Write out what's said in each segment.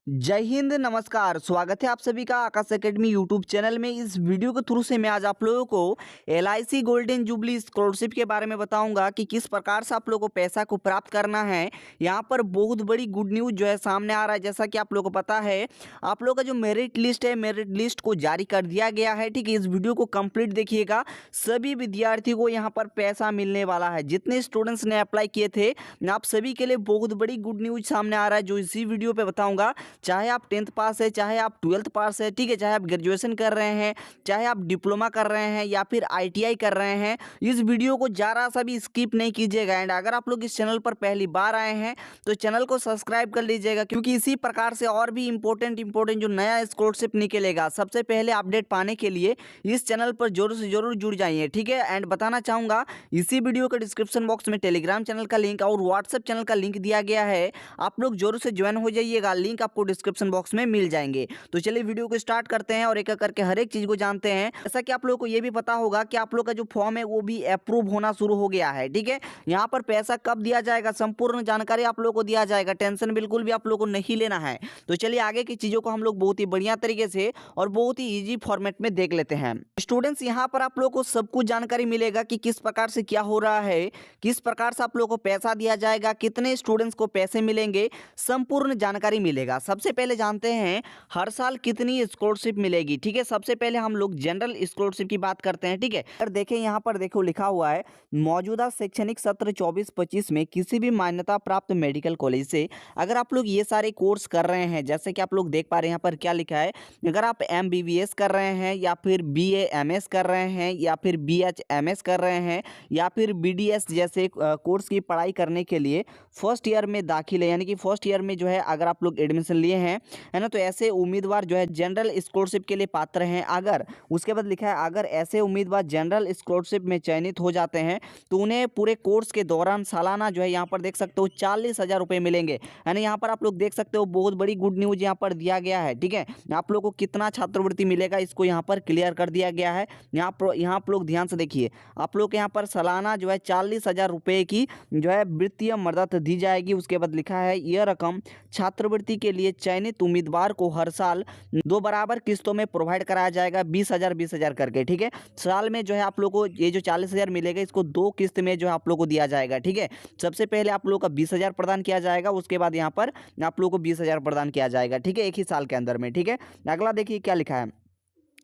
जय हिंद, नमस्कार। स्वागत है आप सभी का आकाश एकेडमी यूट्यूब चैनल में। इस वीडियो के थ्रू से मैं आज आप लोगों को एलआईसी गोल्डन जुबली स्कॉलरशिप के बारे में बताऊंगा कि किस प्रकार से आप लोगों को पैसा को प्राप्त करना है। यहाँ पर बहुत बड़ी गुड न्यूज़ जो है सामने आ रहा है। जैसा कि आप लोगों को पता है, आप लोगों का जो मेरिट लिस्ट है, मेरिट लिस्ट को जारी कर दिया गया है। ठीक है, इस वीडियो को कंप्लीट देखिएगा। सभी विद्यार्थियों को यहाँ पर पैसा मिलने वाला है। जितने स्टूडेंट्स ने अप्लाई किए थे, आप सभी के लिए बहुत बड़ी गुड न्यूज़ सामने आ रहा है, जो इसी वीडियो पे बताऊंगा। चाहे आप 10th पास है, चाहे आप 12th पास है, ठीक है, चाहे आप ग्रेजुएशन कर रहे हैं, चाहे आप डिप्लोमा कर रहे हैं या फिर आईटीआई कर रहे हैं, इस वीडियो को जरा सा भी स्किप नहीं कीजिएगा। एंड अगर आप लोग इस चैनल पर पहली बार आए हैं तो चैनल को सब्सक्राइब कर लीजिएगा, क्योंकि इसी प्रकार से और भी इंपॉर्टेंट जो नया स्कॉलरशिप निकलेगा, सबसे पहले अपडेट पाने के लिए इस चैनल पर जरूर से जरूर जुड़ जाइए। ठीक है, एंड बताना चाहूँगा, इसी वीडियो के डिस्क्रिप्शन बॉक्स में टेलीग्राम चैनल का लिंक और व्हाट्सएप चैनल का लिंक दिया गया है। आप लोग जरूर से ज्वाइन हो जाइएगा, लिंक आपको डिस्क्रिप्शन बॉक्स में मिल जाएंगे। तो चलिए वीडियो को स्टार्ट करते हैं और एक एक करके हर एक चीज को जानते हैं। जैसा कि आप लोगों को ये भी पता होगा कि आप लोग का जो फॉर्म है वो भी अप्रूव होना शुरू हो गया है। ठीक है, यहाँ पर पैसा कब दिया जाएगा, संपूर्ण जानकारी आप लोगों को दिया जाएगा। टेंशन बिल्कुल भी आप लोगों को नहीं लेना है। तो चलिए आगे की चीजों को हम लोग बहुत ही बढ़िया तरीके से और बहुत ही ईजी फॉर्मेट में देख लेते हैं। स्टूडेंट्स, यहाँ पर आप लोगों को सब कुछ जानकारी मिलेगा कि किस प्रकार से क्या हो रहा है, किस प्रकार से आप लोगों को पैसा दिया जाएगा, कितने स्टूडेंट्स को पैसे मिलेंगे, संपूर्ण जानकारी मिलेगा। सबसे पहले जानते हैं हर साल कितनी स्कॉलरशिप मिलेगी। ठीक है, सबसे पहले हम लोग जनरल स्कॉलरशिप की बात करते हैं। ठीक है, अगर देखें यहाँ पर देखो लिखा हुआ है, मौजूदा शैक्षणिक सत्र 24-25 में किसी भी मान्यता प्राप्त मेडिकल कॉलेज से अगर आप लोग ये सारे कोर्स कर रहे हैं, जैसे कि आप लोग देख पा रहे हैं यहाँ पर क्या लिखा है, अगर आप MBBS कर रहे हैं या फिर BA MS कर रहे हैं या फिर BHMS कर रहे हैं या फिर BDS जैसे कोर्स की पढ़ाई करने के लिए फर्स्ट ईयर में दाखिल है, यानी कि फर्स्ट ईयर में जो है अगर आप लोग एडमिशन लिए हैं, है ना, तो ऐसे उम्मीदवार जो है जनरल स्कॉलरशिप के लिए पात्र हैं। अगर उसके बाद लिखा है, अगर ऐसे उम्मीदवार जनरल स्कॉलरशिप में चयनित हो जाते हैं तो उन्हें पूरे कोर्स के दौरान सालाना जो है यहाँ पर देख सकते हो 40,000 रुपये मिलेंगे। है ना, यहाँ पर आप लोग देख सकते हो बहुत बड़ी गुड न्यूज़ यहाँ पर दिया गया है। ठीक है, आप लोग को कितना छात्रवृत्ति मिलेगा इसको यहाँ पर क्लियर कर दिया गया है। यहाँ आप लोग ध्यान से देखिए, आप लोग के यहाँ पर सालाना जो है 40,000 रुपये की जो है वित्तीय मदद दी जाएगी। उसके बाद लिखा है, यह रकम छात्रवृत्ति के लिए चयनित उम्मीदवार को हर साल 2 बराबर किस्तों में प्रोवाइड कराया जाएगा, 20,000 करके। ठीक है, साल में जो है आप लोगों को ये जो 40,000 मिलेगा, इसको 2 किस्त में जो है आप लोग को दिया जाएगा। ठीक है, सबसे पहले आप लोग का 20,000 प्रदान किया जाएगा, उसके बाद यहाँ पर आप लोग को 20,000 प्रदान किया जाएगा। ठीक है, एक ही साल के अंदर में। ठीक है, अगला देखिए क्या लिखा है,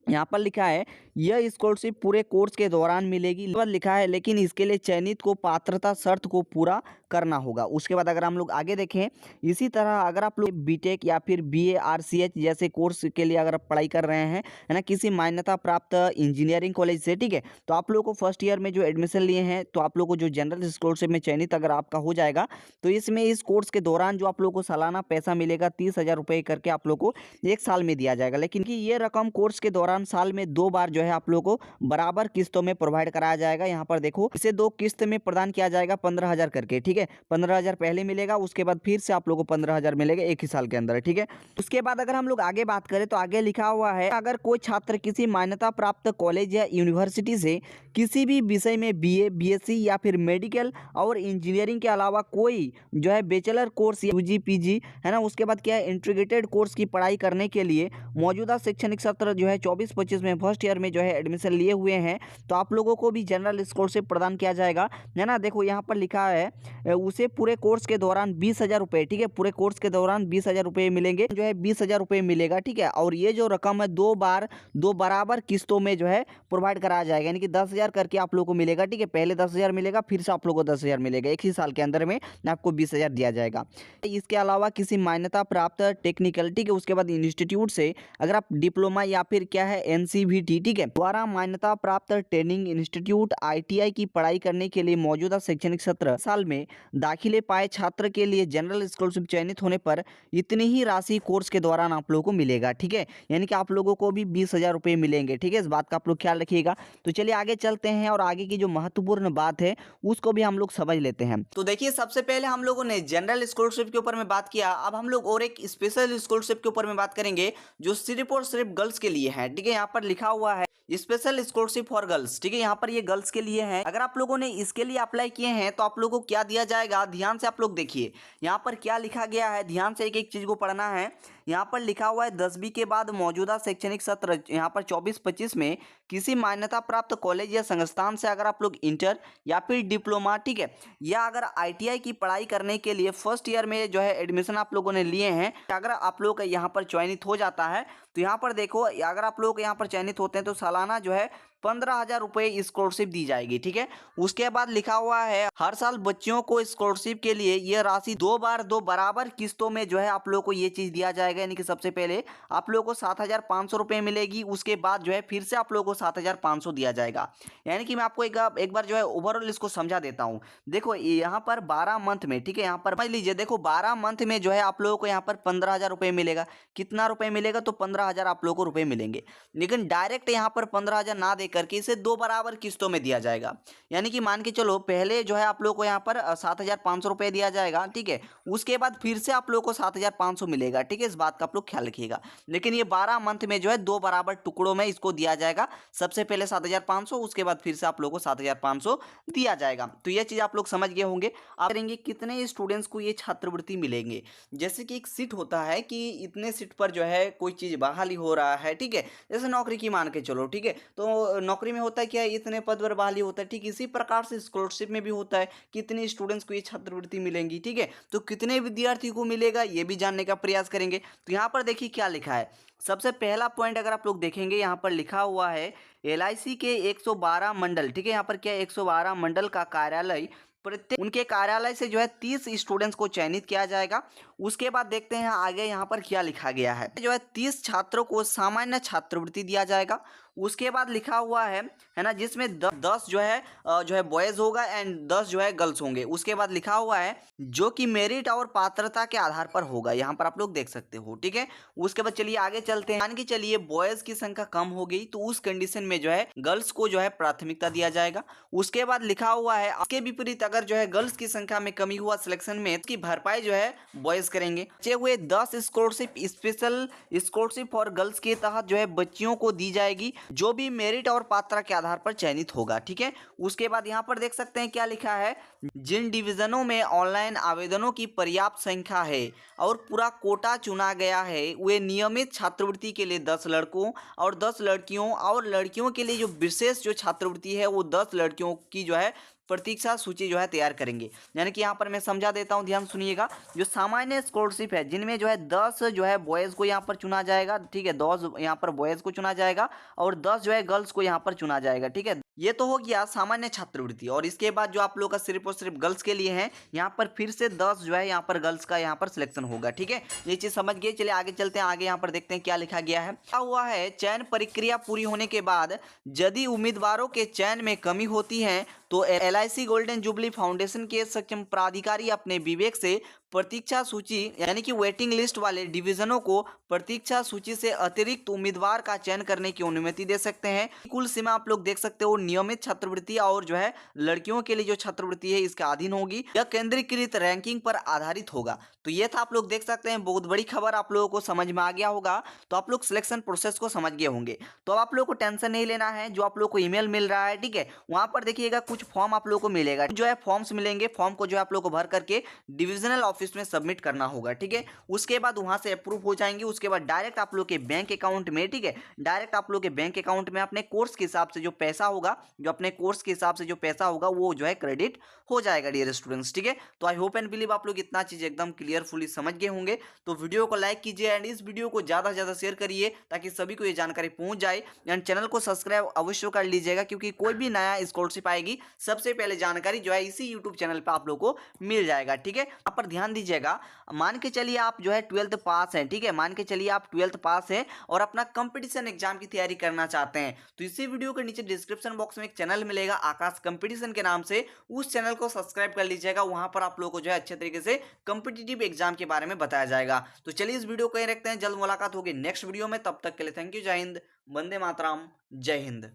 यहाँ पर लिखा है, यह स्कॉलरशिप पूरे कोर्स के दौरान मिलेगी। लिखा है, लेकिन इसके लिए चयनित को पात्रता शर्त को पूरा करना होगा। उसके बाद अगर हम लोग आगे देखें, इसी तरह अगर आप लोग बीटेक या फिर BA/RCH जैसे कोर्स के लिए अगर आप पढ़ाई कर रहे हैं, है ना, किसी मान्यता प्राप्त इंजीनियरिंग कॉलेज से, ठीक है, तो आप लोग को फर्स्ट ईयर में जो एडमिशन लिए हैं, तो आप लोग को जो जनरल स्कॉलरशिप में चयनित अगर आपका हो जाएगा, तो इसमें इस कोर्स के दौरान जो आप लोग को सालाना पैसा मिलेगा 30,000 रुपये करके आप लोग को एक साल में दिया जाएगा। लेकिन कि ये रकम कोर्स के दौरान साल में 2 बार जो है आप लोग को बराबर किस्तों में प्रोवाइड कराया जाएगा। यहाँ पर देखो, इसे 2 किस्त में प्रदान किया जाएगा 15,000 करके। ठीक है, 15,000 पहले मिलेगा, उसके बाद फिर से आप लोग को 15,000 मिलेगा एक ही साल के अंदर। ठीक है, उसके बाद अगर हम लोग आगे बात करें तो आगे लिखा हुआ है, अगर कोई छात्र किसी मान्यता प्राप्त कॉलेज या यूनिवर्सिटी से किसी भी विषय में BA, BSc या फिर मेडिकल और इंजीनियरिंग के अलावा कोई जो है बैचलर कोर्स या UG PG, है ना, उसके बाद क्या है, इंटीग्रेटेड कोर्स की पढ़ाई करने के लिए मौजूदा शैक्षणिक सत्र जो है 24-25 में फर्स्ट ईयर में जो है एडमिशन लिए हुए हैं, तो आप लोगों को भी जनरल स्कॉलरशिप प्रदान किया जाएगा। है ना, देखो यहाँ पर लिखा है, उसे पूरे कोर्स के दौरान 20,000 रुपये, ठीक है, पूरे कोर्स के दौरान 20,000 रुपये मिलेंगे, जो है 20,000 रुपये मिलेगा। ठीक है, और ये जो रकम है 2 बराबर किस्तों में जो है प्रोवाइड कराया जाएगा, यानी कि 10,000 करके आप लोग को मिलेगा। ठीक है, पहले 10,000 मिलेगा, फिर से आप लोग को 10,000 मिलेगा, एक ही साल के अंदर में आपको 20,000 दिया जाएगा। इसके अलावा किसी मान्यता प्राप्त टेक्निकल, ठीक है, उसके बाद इंस्टीट्यूट से अगर आप डिप्लोमा या फिर क्या है NCVT, ठीक है, द्वारा मान्यता प्राप्त ट्रेनिंग इंस्टीट्यूट ITI की पढ़ाई करने के लिए मौजूदा शैक्षणिक सत्र साल में दाखिले पाए छात्र के लिए जनरल स्कॉलरशिप चयनित होने पर इतनी ही राशि कोर्स के दौरान आप लोगों को मिलेगा। ठीक है, यानी कि आप लोगों को भी 20,000 रुपये मिलेंगे। ठीक है, इस बात का आप लोग ख्याल रखिएगा। तो चलिए आगे चलते हैं और आगे की जो महत्वपूर्ण बात है उसको भी हम लोग समझ लेते हैं। तो देखिए, सबसे पहले हम लोगों ने जनरल स्कॉलरशिप के ऊपर में बात किया, अब हम लोग और एक स्पेशल स्कॉलरशिप के ऊपर में बात करेंगे जो सिर्फ और सिर्फ गर्ल्स के लिए है। ठीक है, यहाँ पर लिखा हुआ है स्पेशल स्कॉलरशिप फॉर गर्ल्स। ठीक है, यहाँ पर ये गर्ल्स के लिए है। अगर आप लोगों ने इसके लिए अप्लाई किए हैं तो आप लोगों को क्या दिया जाएगा, ध्यान से आप लोग देखिए, यहाँ पर क्या लिखा गया है, ध्यान से एक एक चीज को पढ़ना है। यहाँ पर लिखा हुआ है 10वीं के बाद मौजूदा शैक्षणिक सत्र यहाँ पर 24-25 में किसी मान्यता प्राप्त कॉलेज या संस्थान से अगर आप लोग इंटर या फिर डिप्लोमा, ठीक है, या अगर आईटीआई की पढ़ाई करने के लिए फर्स्ट ईयर में जो है एडमिशन आप लोगों ने लिए हैं, अगर आप लोग यहाँ पर चयनित हो जाता है तो यहाँ पर देखो, अगर आप लोग यहाँ पर चयनित होते हैं तो सालाना जो है 15,000 रुपये स्कॉलरशिप दी जाएगी, ठीक है। उसके बाद लिखा हुआ है हर साल बच्चियों को स्कॉलरशिप के लिए यह राशि 2 बार 2 बराबर किस्तों में जो है आप लोगों को ये चीज दिया जाएगा। यानी कि सबसे पहले आप लोगों को 7,500 रुपये मिलेगी, उसके बाद जो है फिर से आप लोगों को 7,500 दिया जाएगा। यानी कि मैं आपको एक बार जो है ओवरऑल इसको समझा देता हूँ। देखो यहाँ पर 12 मंथ में, ठीक है, यहाँ पर समझ लीजिए, देखो 12 मंथ में जो है आप लोगों को यहाँ पर 15,000 रुपये मिलेगा। कितना रुपये मिलेगा? तो 15,000 आप लोगों को रुपये मिलेंगे। लेकिन डायरेक्ट यहाँ पर 15,000 ना दे करके इसे 2 बराबर किस्तों में दिया जाएगा। यानी कि मान के चलो पहले जो है आप लोगों को यहाँ पर 7,500 रुपये दिया जाएगा, ठीक है। उसके बाद फिर से आप लोगों को 7,500 मिलेगा, ठीक है। इस बात का आप लोग ख्याल रखिएगा। लेकिन ये 12 मंथ में जो है 2 बराबर टुकड़ों में इसको दिया जाएगा। सबसे पहले 7,500, उसके बाद फिर से आप लोगों को 7,500 दिया जाएगा। तो ये चीज़ आप लोग समझ गए होंगे। आप करेंगे कितने स्टूडेंट्स को ये छात्रवृत्ति मिलेंगे। जैसे कि एक सीट होता है कि इतने सीट पर जो है कोई चीज़ बहाली हो रहा है, ठीक है, जैसे नौकरी की मान के चलो, ठीक है, तो नौकरी में होता है क्या, इतने पद पर बहाली होता है, ठीक इसी प्रकार से स्कॉलरशिप में भी होता है कितने स्टूडेंट्स को ये छात्रवृत्ति मिलेंगी, ठीक है। तो कितने विद्यार्थी को मिलेगा ये भी जानने का प्रयास करेंगे। तो यहाँ पर देखिए क्या लिखा है। सबसे पहला पॉइंट अगर आप लोग देखेंगे, यहाँ पर लिखा हुआ है एलआईसी के 112 मंडल, ठीक है, यहाँ पर क्या 112 मंडल का कार्यालय, प्रत्येक उनके कार्यालय से जो है 30 स्टूडेंट्स को चयनित किया जाएगा। उसके बाद देखते हैं आगे यहाँ पर क्या लिखा गया है। जो है 30 छात्रों को सामान्य छात्रवृत्ति दिया जाएगा। उसके बाद लिखा हुआ है ना, जिसमें 10 जो है बॉयज होगा एंड 10 जो है गर्ल्स होंगे। उसके बाद लिखा हुआ है जो कि मेरिट और पात्रता के आधार पर होगा, यहाँ पर आप लोग देख सकते हो, ठीक है। उसके बाद चलिए आगे चलते हैं। मान के चलिए बॉयज की संख्या कम हो गई तो उस कंडीशन में जो है गर्ल्स को जो है प्राथमिकता दिया जाएगा। उसके बाद लिखा हुआ है इसके विपरीत अगर जो है गर्ल्स की संख्या में कमी हुआ सिलेक्शन में, इसकी भरपाई जो है बॉयज करेंगे। बचे हुए 10 स्कॉलरशिप स्पेशल स्कॉलरशिप और गर्ल्स के तहत जो है बच्चियों को दी जाएगी, जो भी मेरिट और पात्रता के आधार पर चयनित होगा, ठीक है। उसके बाद यहाँ पर देख सकते हैं क्या लिखा है, जिन डिवीजनों में ऑनलाइन आवेदनों की पर्याप्त संख्या है और पूरा कोटा चुना गया है, वे नियमित छात्रवृत्ति के लिए 10 लड़कों और 10 लड़कियों, और लड़कियों के लिए जो विशेष जो छात्रवृत्ति है वो 10 लड़कियों की जो है प्रतीक्षा सूची जो है तैयार करेंगे। यानी कि यहाँ पर मैं समझा देता हूँ, ध्यान सुनिएगा। जो सामान्य स्कॉलरशिप है जिनमें जो है 10 जो है बॉयज़ को यहाँ पर चुना जाएगा, ठीक है, 10 यहाँ पर बॉयज़ को चुना जाएगा और 10 जो है गर्ल्स को यहाँ पर चुना जाएगा, ठीक है। ये तो हो गया सामान्य छात्रवृत्ति। और इसके बाद जो आप लोग का सिर्फ और सिर्फ गर्ल्स के लिए है, यहाँ पर फिर से 10 जो है यहाँ पर गर्ल्स का यहाँ पर सिलेक्शन होगा, ठीक है। ये चीज़ समझ गए। चलिए आगे चलते हैं। आगे यहाँ पर देखते हैं क्या लिखा गया है। क्या हुआ है, चयन प्रक्रिया पूरी होने के बाद यदि उम्मीदवारों के चयन में कमी होती है तो एलआईसी गोल्डन जुबली फाउंडेशन के सक्षम प्राधिकारी अपने विवेक से प्रतीक्षा सूची यानी कि वेटिंग लिस्ट वाले डिवीजनों को प्रतीक्षा सूची से अतिरिक्त उम्मीदवार का चयन करने की अनुमति दे सकते हैं। कुल सीमा आप लोग देख सकते हो, नियमित छात्रवृत्ति और जो है लड़कियों के लिए जो छात्रवृत्ति है इसका अधीन होगी। यह केंद्रीकृत रैंकिंग पर आधारित होगा। तो ये था, आप लोग देख सकते हैं, बहुत बड़ी खबर आप लोगों को समझ में आ गया होगा। तो आप लोग सिलेक्शन प्रोसेस को समझ गए होंगे। तो आप लोग को टेंशन नहीं लेना है। जो आप लोग को ईमेल मिल रहा है, ठीक है, वहां पर देखिएगा कुछ फॉर्म आप लोग को मिलेगा, जो है फॉर्म्स मिलेंगे। फॉर्म को जो है आप लोग को भर करके डिविजनल ऑफिस में सबमिट करना होगा, ठीक है। उसके बाद वहां से अप्रूव हो जाएंगे। उसके बाद डायरेक्ट आप लोग के बैंक अकाउंट में, ठीक है, डायरेक्ट आप लोग के बैंक अकाउंट में अपने कोर्स के हिसाब से जो पैसा होगा, जो अपने कोर्स के हिसाब से जो पैसा होगा वो जो है क्रेडिट हो जाएगा डियर स्टूडेंट्स, ठीक है। तो आई होप एंड बिलीव आप लोग इतना चीज एकदम क्लियरफुली समझ गए होंगे। तो वीडियो को लाइक कीजिए एंड इस वीडियो को ज्यादा से ज्यादा शेयर करिए ताकि सभी को ये जानकारी पहुंच जाए। एंड चैनल को सब्सक्राइब अवश्य कर लीजिएगा, क्योंकि कोई भी नया स्कॉलरशिप आएगी सबसे पहले जानकारी जो है इसी यूट्यूब चैनल पर आप लोग को मिल जाएगा, ठीक है। यहाँ पर ध्यान दीजिएगा। मान के चलिए आप जो है 12th पास हैं, ठीक है, मान के चलिए आप 12th पास हैं और अपना कंपटीशन एग्जाम की तैयारी करना चाहते हैं, तो इसी वीडियो के नीचे डिस्क्रिप्शन बॉक्स में एक चैनल मिलेगा आकाश कंपटीशन के नाम से, उस चैनल को सब्सक्राइब कर लीजिएगा। वहां पर आप लोगों को जो है अच्छे तरीके से कंपिटिटिव एग्जाम के बारे में बताया जाएगा। तो चलिए इस वीडियो को यहीं रखते हैं, जल्द मुलाकात होगी नेक्स्ट वीडियो में। तब तक के लिए थैंक यू, जय हिंद, वंदे मातरम, जय हिंद।